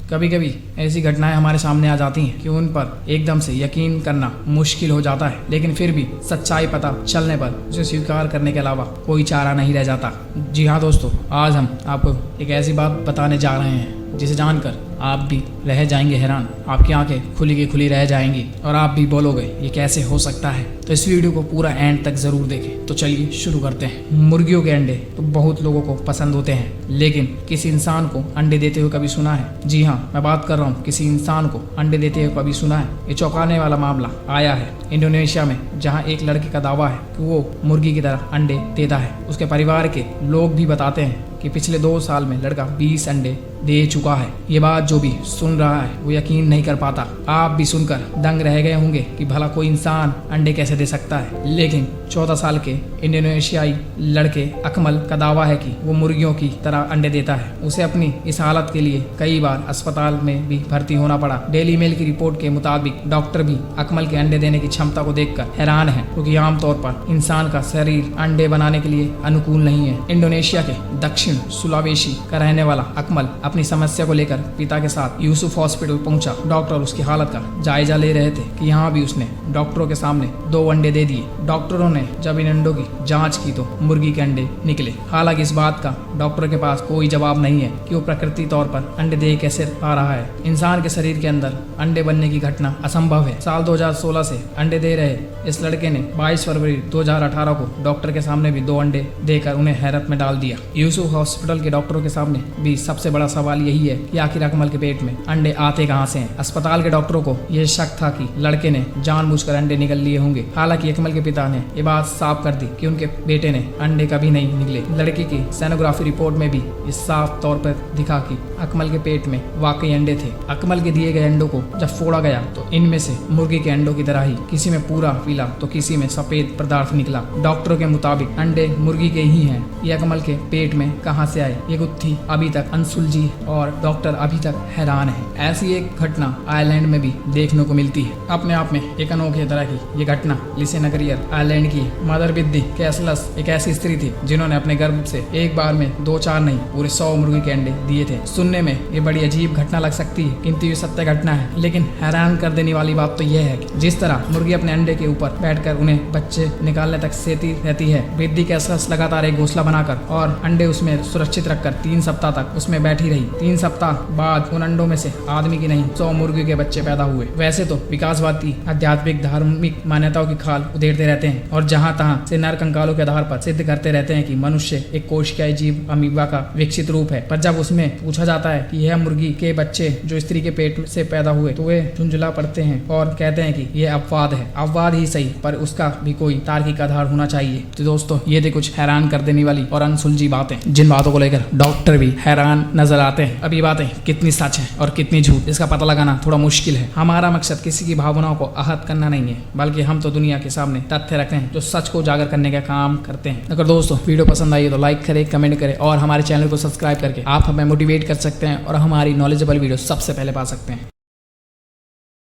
कभी कभी ऐसी घटनाएं हमारे सामने आ जाती हैं कि उन पर एकदम से यकीन करना मुश्किल हो जाता है, लेकिन फिर भी सच्चाई पता चलने पर उसे स्वीकार करने के अलावा कोई चारा नहीं रह जाता। जी हाँ दोस्तों, आज हम आपको एक ऐसी बात बताने जा रहे हैं जिसे जानकर आप भी रह जाएंगे हैरान। आपकी आंखें खुली की खुली रह जाएंगी और आप भी बोलोगे ये कैसे हो सकता है। तो इस वीडियो को पूरा एंड तक जरूर देखें। तो चलिए शुरू करते हैं। मुर्गियों के अंडे तो बहुत लोगों को पसंद होते हैं, लेकिन किसी इंसान को अंडे देते हुए कभी सुना है? जी हाँ, मैं बात कर रहा हूँ किसी इंसान को अंडे देते हुए कभी सुना है। ये चौंकाने वाला मामला आया है इंडोनेशिया में, जहाँ एक लड़के का दावा है कि वो मुर्गी की तरह अंडे देता है। उसके परिवार के लोग भी बताते हैं कि पिछले 2 साल में लड़का 20 अंडे दे चुका है। ये बात जो भी सुन रहा है वो यकीन नहीं कर पाता। आप भी सुनकर दंग रह गए होंगे कि भला कोई इंसान अंडे कैसे दे सकता है। लेकिन 14 साल के इंडोनेशियाई लड़के अकमल का दावा है कि वो मुर्गियों की तरह अंडे देता है। उसे अपनी इस हालत के लिए कई बार अस्पताल में भी भर्ती होना पड़ा। डेली मेल की रिपोर्ट के मुताबिक डॉक्टर भी अकमल के अंडे देने की क्षमता को देखकर हैरान है, क्योंकि आमतौर पर इंसान का शरीर अंडे बनाने के लिए अनुकूल नहीं है। इंडोनेशिया के दक्षिण सुलावेशी का रहने वाला अकमल अपनी समस्या को लेकर पिता के साथ यूसुफ हॉस्पिटल पहुंचा। डॉक्टर उसकी हालत का जायजा ले रहे थे कि यहाँ भी उसने डॉक्टरों के सामने 2 अंडे दे दिए। डॉक्टरों ने जब इन अंडों की जांच की तो मुर्गी के अंडे निकले। हालांकि इस बात का डॉक्टर के पास कोई जवाब नहीं है कि वो प्रकृति तौर पर अंडे दे कैसे पा रहा है। इंसान के शरीर के अंदर अंडे बनने की घटना असंभव है। साल 2016 से अंडे दे रहे इस लड़के ने 22 फरवरी 2018 को डॉक्टर के सामने भी 2 अंडे देकर उन्हें हैरत में डाल दिया। यूसुफ हॉस्पिटल के डॉक्टरों के सामने भी सबसे बड़ा सवाल यही है कि आखिर अकमल के पेट में अंडे आते कहां से हैं। अस्पताल के डॉक्टरों को यह शक था कि लड़के ने जानबूझकर अंडे निकल लिए होंगे। हालांकि अकमल के पिता ने ये बात साफ कर दी कि उनके बेटे ने अंडे कभी नहीं निकले। लड़के की सोनोग्राफी रिपोर्ट में भी इस साफ तौर पर दिखा कि अकमल के पेट में वाकई अंडे थे। अकमल के दिए गए अंडों को जब फोड़ा गया तो इनमें से मुर्गी के अंडों की तरह ही किसी में पूरा पीला तो किसी में सफेद पदार्थ निकला। डॉक्टरों के मुताबिक अंडे मुर्गी के ही हैं। ये अकमल के पेट में कहां से आए, ये गुत्थी अभी तक अनसुलझी और डॉक्टर अभी तक हैरान है। ऐसी एक घटना आयरलैंड में भी देखने को मिलती है। अपने आप में एक अनोखी तरह की ये घटना लिसे नगरियर आयरलैंड की मदर बिद्दी कैसलस एक ऐसी स्त्री थी जिन्होंने अपने गर्भ से एक बार में 2-4 नहीं पूरे 100 मुर्गी के अंडे दिए थे। सुनने में ये बड़ी अजीब घटना लग सकती है, किंतु ये सत्य घटना है। लेकिन हैरान कर देने वाली बात तो यह है कि जिस तरह मुर्गी अपने अंडे के ऊपर बैठकर उन्हें बच्चे निकालने तक सेती रहती है, बिद्दी कैसलस लगातार एक घोंसला बनाकर और अंडे उसमें सुरक्षित रखकर 3 सप्ताह तक उसमें बैठी रही। 3 सप्ताह बाद उन अंडों में से आदमी की नहीं 100 मुर्गी के बच्चे पैदा हुए। वैसे तो विकासवादी आध्यात्मिक धार्मिक मान्यताओं की खाल उधेड़ते रहते हैं और जहां तहां से नर कंकालों के आधार पर सिद्ध करते रहते हैं कि मनुष्य एक कोशिकीय जीव अमीबा का विकसित रूप है। पर जब उसमें पूछा जाता है कि यह मुर्गी के बच्चे जो स्त्री के पेट से पैदा हुए तो वे झुंझला पड़ते हैं और कहते हैं कि यह अपवाद है। अपवाद ही सही, पर उसका भी कोई तार्किक आधार होना चाहिए। तो दोस्तों, ये थे कुछ हैरान कर देने वाली और अनसुलझी बातें, जिन बातों को लेकर डॉक्टर भी हैरान नजर आते हैं। अब ये बातें कितनी सच है और कितनी झूठ, इसका पता लगाना थोड़ा मुश्किल है। हमारा मकसद किसी की भावनाओं को आहत करना नहीं है, बल्कि हम तो दुनिया के सामने तथ्य रखते हैं जो सच को उजागर करने का काम करते हैं। अगर दोस्तों वीडियो पसंद आई तो लाइक करें, कमेंट करें और हमारे चैनल को सब्सक्राइब करके आप हमें मोटिवेट कर सकते हैं और हमारी नॉलेजेबल वीडियो सबसे पहले पा सकते हैं।